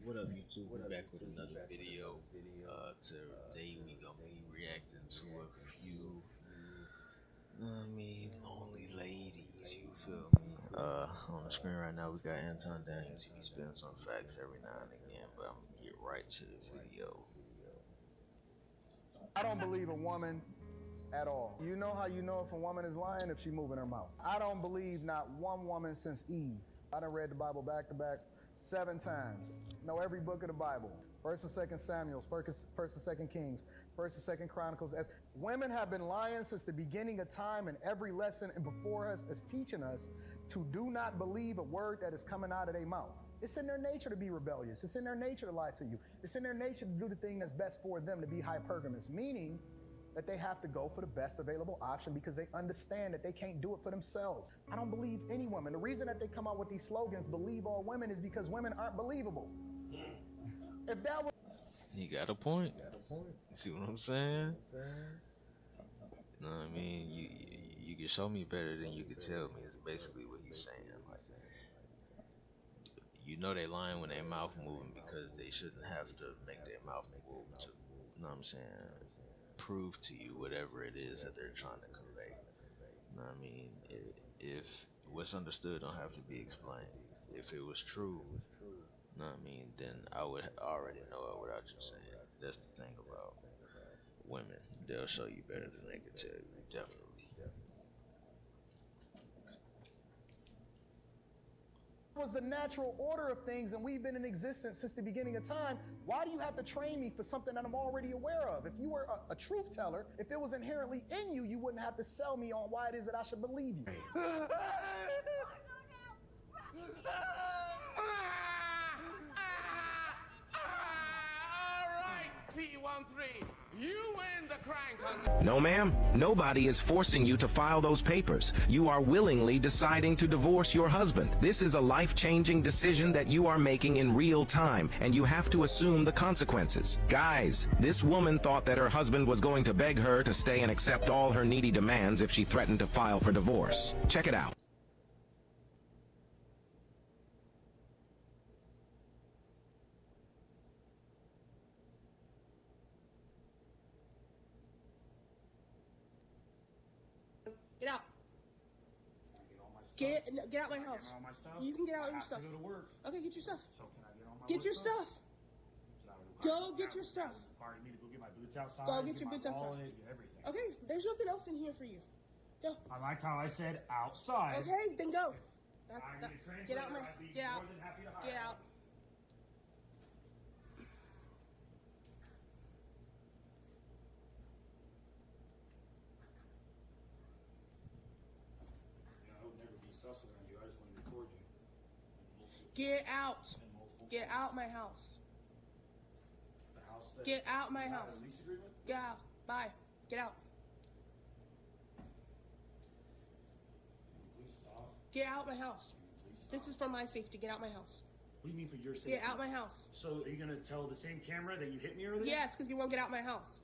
What up, YouTube? We're back with another video. Today we gonna be reacting to a few, lonely ladies. You feel me? On the screen right now we got Anton Daniels. He be spitting some facts every now and again, but I'm gonna get right to the video. I don't believe a woman at all. You know how you know if a woman is lying? If she moving her mouth. I don't believe not one woman since Eve. I done read the Bible back to back 7 times. Know every book of the Bible. 1st and 2nd Samuel, 1st and 2nd Kings, 1st and 2nd Chronicles. As women have been lying since the beginning of time, and every lesson and before us is teaching us to do not believe a word that is coming out of their mouth. It's in their nature to be rebellious. It's in their nature to lie to you. It's in their nature to do the thing that's best for them, to be hypergamous, meaning that they have to go for the best available option because they understand that they can't do it for themselves. I don't believe any woman. The reason that they come out with these slogans, believe all women, is because women aren't believable. If that was... He got a point. You see what I'm saying? You know what I mean? You can show me better than you can tell me is basically what he's saying. Like, you know they lying when their mouth moving because they shouldn't have to make their mouth move to, you know what I'm saying, prove to you whatever it is that they're trying to convey. You know what I mean? If what's understood don't have to be explained. If it was true, you know what I mean, then I would already know it without you saying it. That's the thing about women. They'll show you better than they can tell you, definitely. Was the natural order of things, and we've been in existence since the beginning of time. Why do you have to train me for something that I'm already aware of? If you were a truth teller, if it was inherently in you, you wouldn't have to sell me on why it is that I should believe you. P13, you win the crying contest. No, ma'am. Nobody is forcing you to file those papers. You are willingly deciding to divorce your husband. This is a life-changing decision that you are making in real time, and you have to assume the consequences. Guys, this woman thought that her husband was going to beg her to stay and accept all her needy demands if she threatened to file for divorce. Check it out. Get out. Get out my house. You can get out your stuff. I have to go to work. Okay, get your stuff. So can I get all my Get work your stuff? stuff. Go get your stuff. Requiring me to go get my boots outside. Go get your boots my outside. wallet, get everything. Okay, there's nothing else in here for you. Go. I like how I said outside. Okay, then go. I need a translator. Get out my. I'd be Get out. more than happy to hire Get you. out. I would never be sus around you. I just want to record you. Get out. Get out my house. The house that Get out my you have house. a lease agreement? Get out. Bye. Get out. Please stop. Get out my house. Please stop. This is for my safety. Get out my house. What do you mean for your safety? Get out my house. So are you gonna tell the same camera that you hit me earlier? Yes, because you won't get out my house.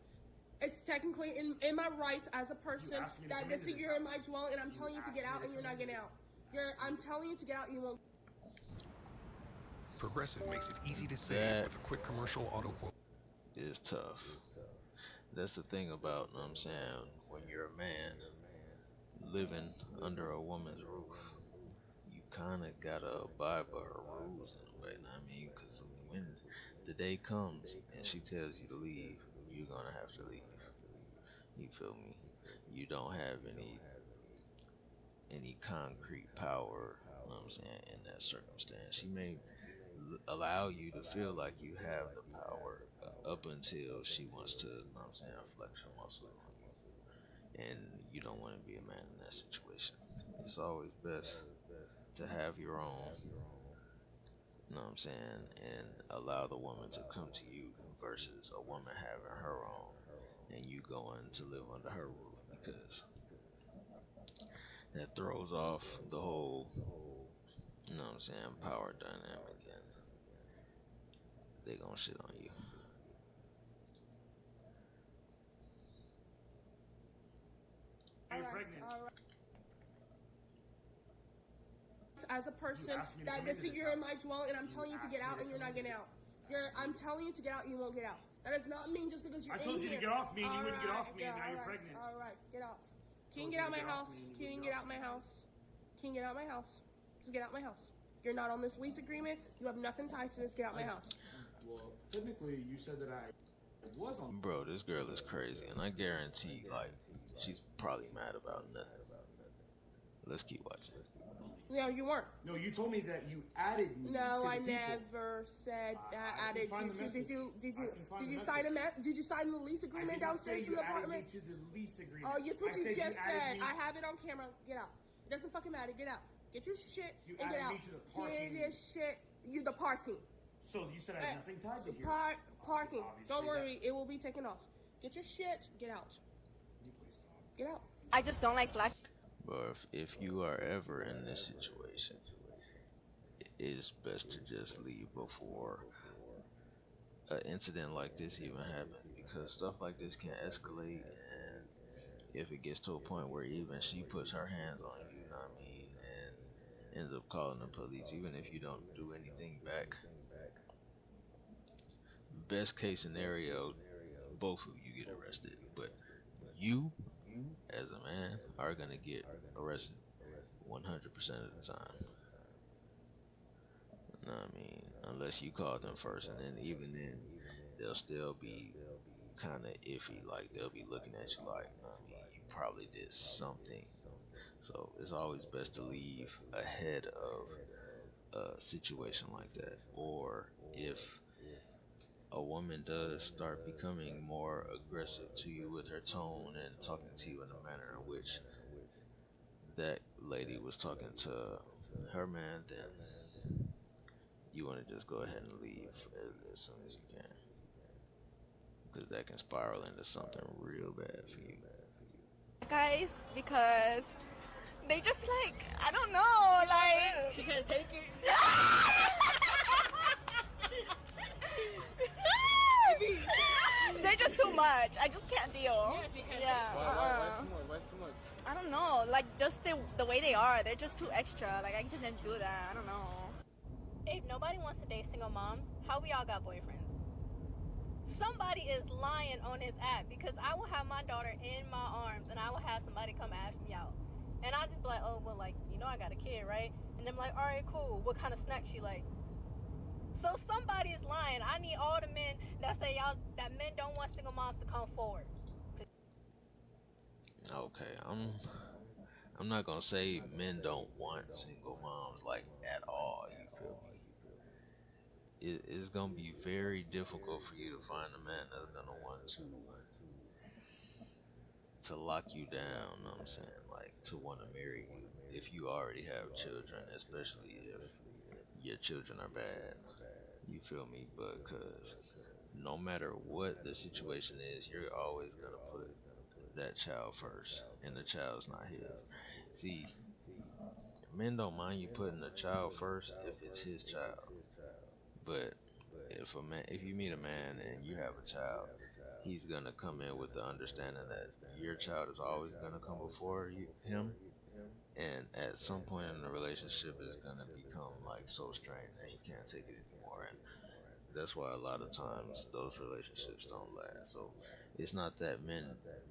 It's technically in my rights as a person asked me to that come this into is this you're in house. my dwelling, and I'm telling you to get out, and you're not getting out. I'm telling you to get out, and you won't. Progressive makes it easy to save That with a quick commercial auto quote. Is tough. That's the thing about, you know what I'm saying, when you're a man living under a woman's roof, you kind of gotta abide by her rules in a way, you know what I mean? Because when the day comes and she tells you to leave, you're gonna have to leave. You feel me? You don't have any concrete power, you know what I'm saying, in that circumstance. She may allow you to feel like you have the power up until she wants to, you know what I'm saying, flex her muscle on you. And you don't want to be a man in that situation. It's always best to have your own, you know what I'm saying, and allow the woman to come to you versus a woman having her own and you going to live under her roof, because that throws off the whole, you know what I'm saying, power dynamic, and they gonna shit on you. You're pregnant. As a person You asked me to that come this into is this you're in house. my dwelling, and I'm telling you to get out, and you're not getting out. I'm telling you to get out. You won't get out. That does not mean just because you're I told in you here. to get off me and you wouldn't get Alright, off me and now you're pregnant. All right, get out. Can you Told get you out to my get off house? me and you Can you wouldn't get out my house? Can you get out my house? Just get out my house. You're not on this lease agreement. You have nothing tied to this. Get out my house. Well, technically, you said that I was on. Bro, this girl is crazy, and I guarantee, like, she's probably mad about nothing. Let's keep watching. No, you weren't. No, you told me that you added me. No, to I the people. never said that. I Added can find you the to. message. Did you sign Did you sign the lease I agreement did not say downstairs in you the added apartment? me to the lease agreement. Oh, yes, what I you said just added said. me- I have it on camera. Get out. It doesn't fucking matter. Get out. Get your shit You and get added out. me to the parking. Get your shit. The parking. So you said I had nothing tied to here. Parking. Obviously, Don't worry, it will be taken off. Get your shit. Get out. Can you please stop? Get out. I just don't like black. But if you are ever in this situation, it's best to just leave before an incident like this even happens, because stuff like this can escalate, and if it gets to a point where even she puts her hands on you, you know what I mean, and ends up calling the police, even if you don't do anything back, best case scenario, both of you get arrested, but you as a man are gonna get arrested 100% of the time. You know what I mean? Unless you call them first, and then even then, they'll still be kind of iffy. Like, they'll be looking at you like, you know what I mean, you probably did something. So it's always best to leave ahead of a situation like that. Or if a woman does start becoming more aggressive to you with her tone and talking to you in a manner in which that lady was talking to her man, then you want to just go ahead and leave as soon as you can, because that can spiral into something real bad for you. Guys, because they just like, I don't know, like. She can't take it. They're just too much. I just can't deal. Yeah. Why's too much? I don't know. Like, just the way they are. They're just too extra. Like, I just didn't do that. I don't know. If nobody wants to date single moms, how we all got boyfriends? Somebody is lying on this app, because I will have my daughter in my arms and I will have somebody come ask me out. And I'll just be like, oh, well, like, you know I got a kid, right? And they're like, all right, cool. What kind of snacks you like? So somebody is lying. I need all the men that say that men don't want single moms to come forward. Okay, I'm not gonna say men don't want single moms like at all. You feel me? It's gonna be very difficult for you to find a man that's gonna want to lock you down. Know what I'm saying, like, to want to marry you if you already have children, especially if your children are bad. You feel me? Because no matter what the situation is, you're always gonna put that child first, and the child's not his. See, men don't mind you putting the child first if it's his child, but if you meet a man and you have a child, he's gonna come in with the understanding that your child is always gonna come before him, and at some point in the relationship, it's gonna become like so strained that he can't take it anymore, and that's why a lot of times those relationships don't last. So it's not that men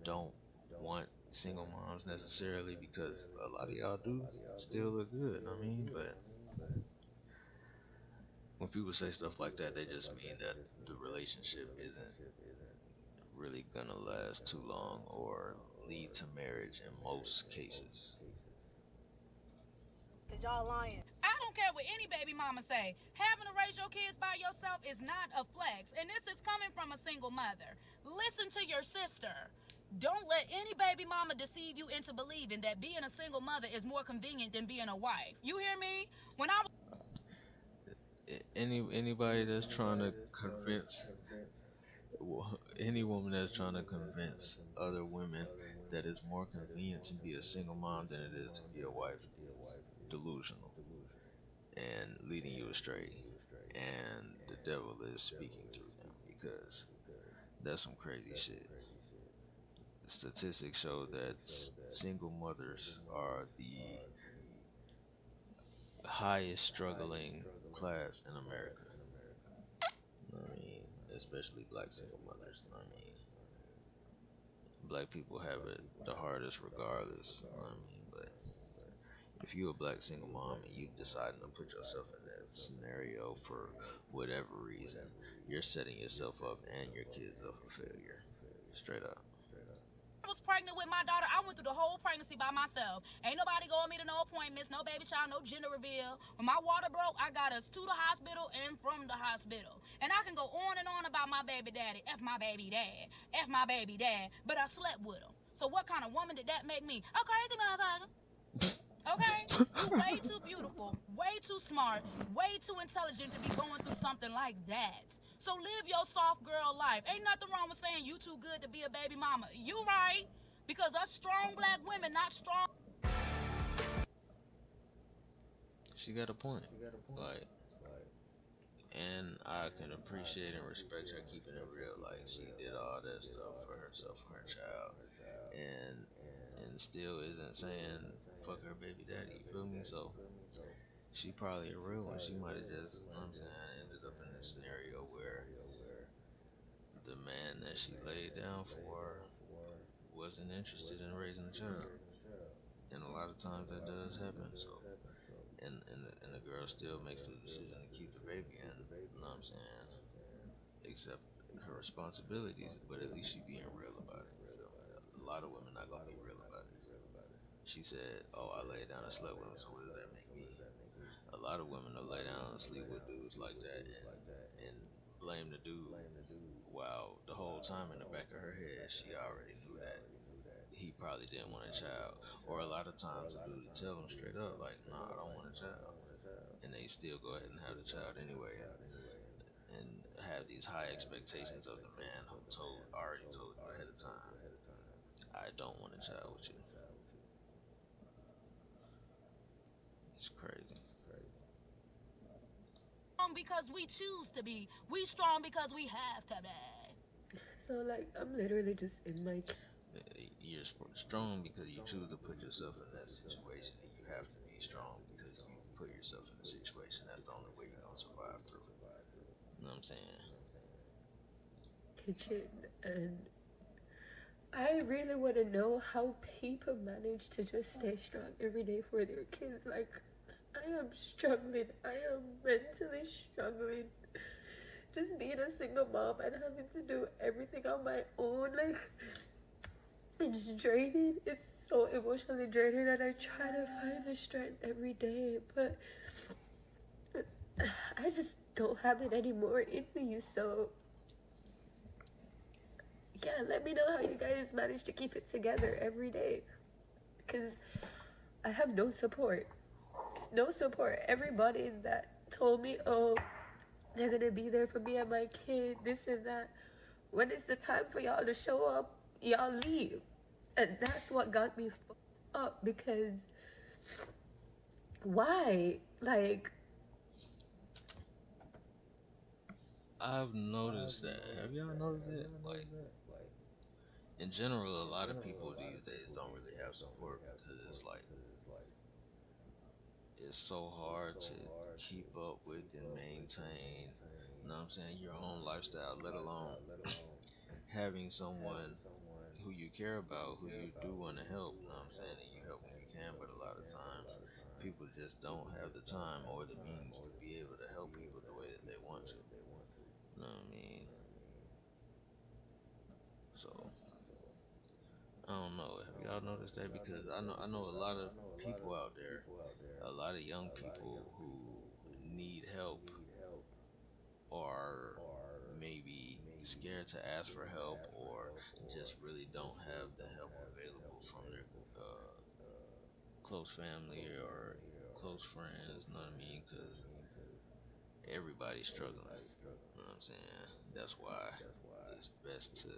don't want single moms necessarily, because a lot of y'all do still look good, I mean, but when people say stuff like that, they just mean that the relationship isn't really gonna last too long or lead to marriage in most cases. Cause y'all lying. I don't care what any baby mama say. Having to raise your kids by yourself is not a flex, and this is coming from a single mother. Listen to your sister. Don't let any baby mama deceive you into believing that being a single mother is more convenient than being a wife. You hear me? When I was Anybody that's trying to convince any woman that's trying to convince other women that it's more convenient to be a single mom than it is to be a wife is delusional and leading you astray, and the devil is speaking through them, because that's some crazy shit. Statistics show that single mothers are the highest struggling class in America. I mean, especially black single mothers. I mean, black people have it the hardest regardless. I mean, but if you're a black single mom and you deciding to put yourself in that scenario for whatever reason, you're setting yourself up and your kids up for failure. Straight up. I was pregnant with my daughter. I went through the whole pregnancy by myself. Ain't nobody going me to no appointments, no baby shower, no gender reveal. When my water broke, I got us to the hospital and from the hospital. And I can go on and on about my baby daddy. F my baby dad. F my baby dad. But I slept with him. So what kind of woman did that make me? A crazy motherfucker. Okay? You way too beautiful, way too smart, way too intelligent to be going through something like that. So live your soft girl life. Ain't nothing wrong with saying you too good to be a baby mama. You right. Because us strong black women, not strong. She got a point. Like, and I can appreciate and respect her keeping it real. Like, she did all that stuff for herself, for her child, and still isn't saying fuck her baby daddy. You feel me? So she probably a real one. She might have just, you know what I'm saying, ended up in this scenario where the man that she laid down for wasn't interested in raising a child, and a lot of times that does happen. So, and the girl still makes the decision to keep the baby, and you know what I'm saying, accept her responsibilities, but at least she being real about it. So a lot of women not gonna be real about it. She said, "Oh, I laid down and slept with him, so what does that make me?" A lot of women will lay down and sleep with dudes like that, and blame the dude. While the whole time in the back of her head, she already knew that he probably didn't want a child. Or a lot of times a dude will tell them straight up, like, "Nah, I don't want a child," and they still go ahead and have the child anyway, and have these high expectations of the man who already told you ahead of time, "I don't want a child with you." It's crazy. Because we choose to be. We strong because we have to be. So, like, I'm literally just in my. You're strong because you choose to put yourself in that situation, and you have to be strong because you put yourself in the situation. That's the only way you're gonna survive through it. You know what I'm saying? Kitchen, and I really want to know how people manage to just stay strong every day for their kids. Like, I am struggling. I am mentally struggling. Just being a single mom and having to do everything on my own, like, it's draining. It's so emotionally draining, and I try to find the strength every day, but I just don't have it anymore in me. So yeah, let me know how you guys manage to keep it together every day, because I have no support. Everybody that told me, oh, they're gonna be there for me and my kid, this and that, when it's the time for y'all to show up, y'all leave. And that's what got me up, because why? Like, I've noticed that. Have y'all noticed it? Like, in general, a lot of people these days don't really have support because it's so hard to keep up with and maintain, you know what I'm saying, your own lifestyle, let alone having someone who you care about, who you do want to help, you know what I'm saying, and you help when you can, but a lot of times people just don't have the time or the means to be able to help people the way that they want to. You know what I mean? So I don't know. Have y'all noticed that? Because I know a lot of people out there, a lot of young people who need help or maybe scared to ask for help or just really don't have the help available from their close family or close friends. You know what I mean? Because everybody's struggling. You know what I'm saying? That's why it's best to,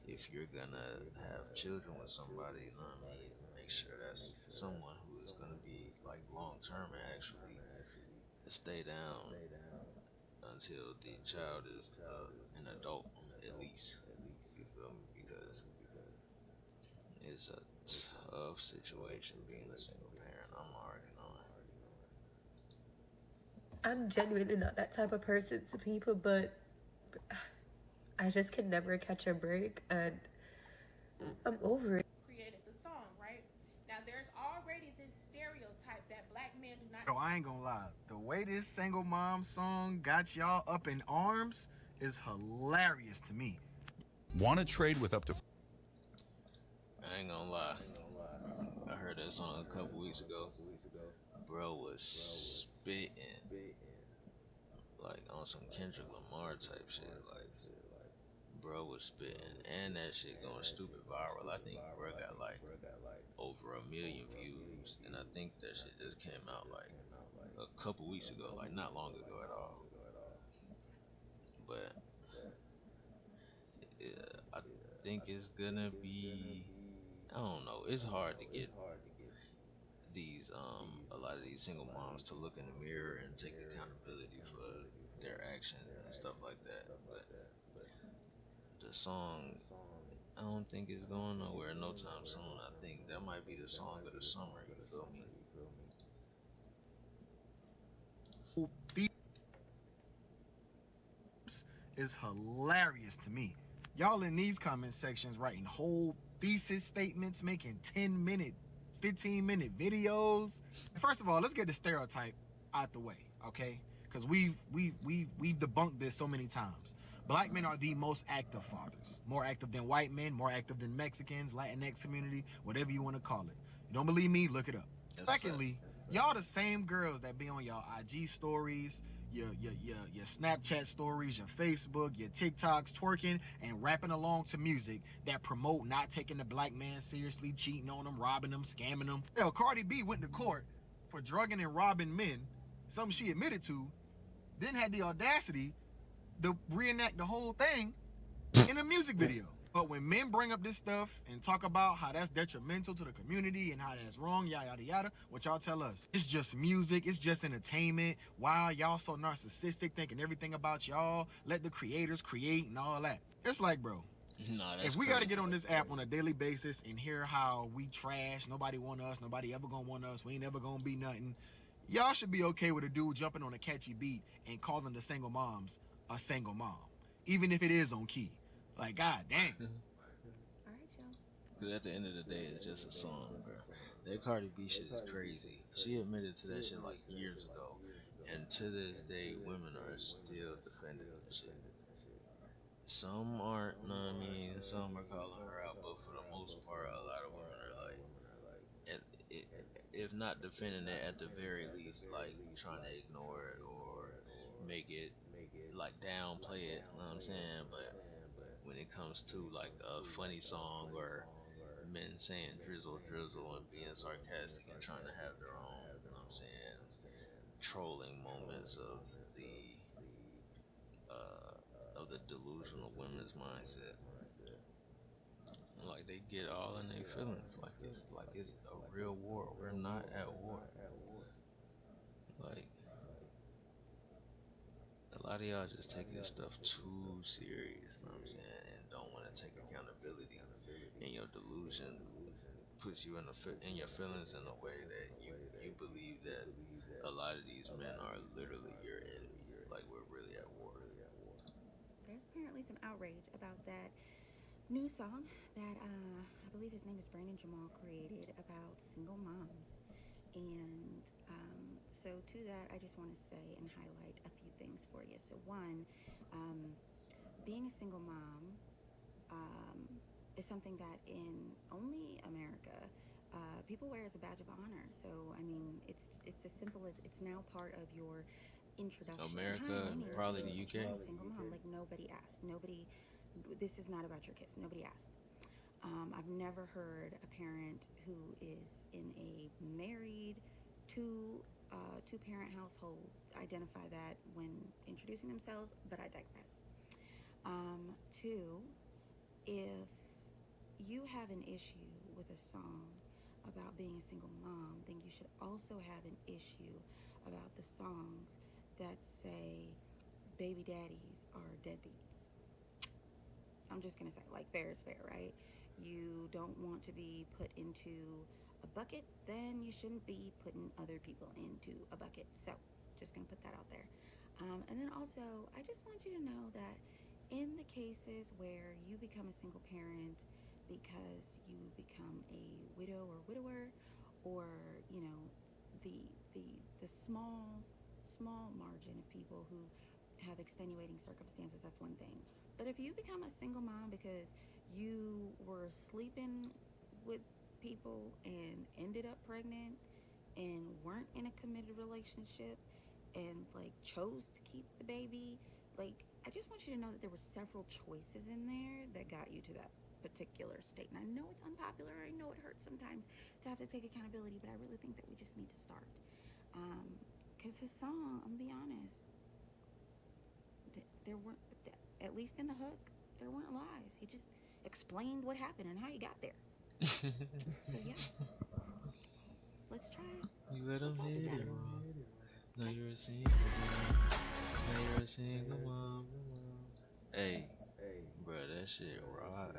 if you're gonna have children with somebody, you know what I mean, make sure that's someone who is gonna be like long term and actually stay down until the child is an adult, at least. You feel me? Because it's a tough situation being a single parent. I'm already knowing. I'm genuinely not that type of person to people, but I just can never catch a break, and I'm over it. Created the song, right? Now there's already this stereotype that black men do not. Yo, I ain't gonna lie. The way this single mom song got y'all up in arms is hilarious to me. Want to trade with up to I ain't gonna lie. I heard that song a couple weeks ago. Bro was spitting like on some Kendrick Lamar type shit. Like, bro was spitting, and that shit going stupid viral. I think bro got like over 1 million views, and I think that shit just came out like a couple weeks ago, like not long ago at all. But I think it's gonna be. I don't know. It's hard to get these a lot of these single moms to look in the mirror and take accountability for their actions and stuff like that. But the song, I don't think it's going nowhere no time soon. I think that might be the song of the summer. You feel me? Is hilarious to me. Y'all in these comment sections writing whole thesis statements, making 10-minute, 15-minute videos. First of all, let's get the stereotype out the way, okay? Because we've debunked this so many times. Black men are the most active fathers. More active than white men, more active than Mexicans, Latinx community, whatever you want to call it. You don't believe me? Look it up. Secondly, y'all the same girls that be on y'all IG stories, your Snapchat stories, your Facebook, your TikToks, twerking and rapping along to music that promote not taking the black man seriously, cheating on them, robbing them, scamming them. Hell, Cardi B went to court for drugging and robbing men, something she admitted to, then had the audacity to reenact the whole thing in a music video. But when men bring up this stuff and talk about how that's detrimental to the community and how that's wrong, yada, yada, yada, what y'all tell us? It's just music. It's just entertainment. Wow, y'all so narcissistic, thinking everything about y'all. Let the creators create and all that. It's like, bro, Nah, that's if we crazy. got to get on this app on a daily basis and hear how we trash, nobody want us, nobody ever gonna want us, we ain't ever gonna be nothing, y'all should be okay with a dude jumping on a catchy beat and calling the single moms a single mom, even if it is on key. Like, god dang. All right, y'all. Because at the end of the day, it's just a song, bro. That Cardi B shit is crazy. She admitted to that shit like years ago, and to this day, women are still defending that shit. Some aren't, know what I mean? Some are calling her out, but for the most part, a lot of women are like, if not defending it, at the very least, like trying to ignore it or make it like downplay it. You know what I'm saying? But when it comes to like a funny song or men saying drizzle drizzle and being sarcastic and trying to have their own, you know what I'm saying, trolling moments of the delusional women's mindset. Like they get all in their feelings, like it's a real war. We're not at war. Like a lot of y'all just take this stuff too serious, you know what I'm saying, and don't want to take accountability. And your delusion puts you in your feelings in a way that you believe that a lot of these men are literally your enemy. Like we're really at war. There's apparently some outrage about that new song that I believe his name is Brandon Jamal created about single moms. And so to that, I just want to say and highlight a few things for you. So one, being a single mom is something that in only America people wear as a badge of honor. So I mean, it's as simple as it's now part of your introduction. America, probably the UK. I'm a single mom. Like nobody asked. Nobody. This is not about your kids. Nobody asked. I've never heard a parent who is in a married two-parent household identify that when introducing themselves, but I digress. Two, if you have an issue with a song about being a single mom, then you should also have an issue about the songs that say baby daddies are deadbeats. I'm just gonna say, like, fair is fair, right? You don't want to be put into a bucket, then you shouldn't be putting other people into a bucket. So, just gonna put that out there. And then also, I just want you to know that in the cases where you become a single parent because you become a widow or widower, or you know, the the the small margin of people who have extenuating circumstances, that's one thing. But if you become a single mom because you were sleeping with people and ended up pregnant and weren't in a committed relationship and like chose to keep the baby, like I just want you to know that there were several choices in there that got you to that particular state. And I know it's unpopular, I know it hurts sometimes to have to take accountability, but I really think that we just need to start. Because his song, I'm gonna be honest, there weren't, at least in the hook, there weren't lies. He just explained what happened and how he got there. So yeah, let's try it. You let We'll him talk hit about it it. wrong. Now Okay? you're a single mom. Now you're a single mom. Hey, bro, that shit right.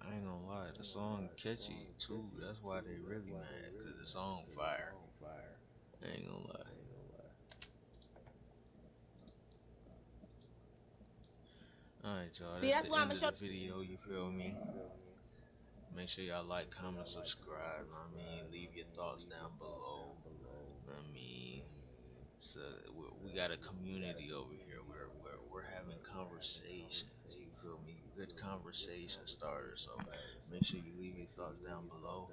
I ain't gonna lie, the song catchy too. That's why they really mad, cause the song fire. I ain't gonna lie. Alright, y'all, See, that's that's the why I'm end gonna of show. the video, you feel me? Make sure y'all like, comment, subscribe, know what I mean? Leave your thoughts down below. Know what I mean? So we got a community over here where we're having conversations, you feel me? Good conversation starters. So make sure you leave your thoughts down below.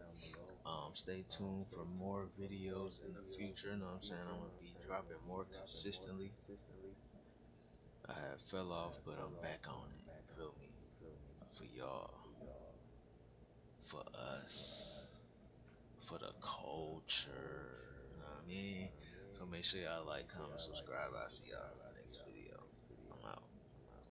Stay tuned for more videos in the future. Know what I'm saying? I'm gonna be dropping more consistently. I have fell off, but I'm back on it. Feel me? For y'all, for us, for the culture. You know what I mean? So make sure y'all like, comment, subscribe. I'll see y'all.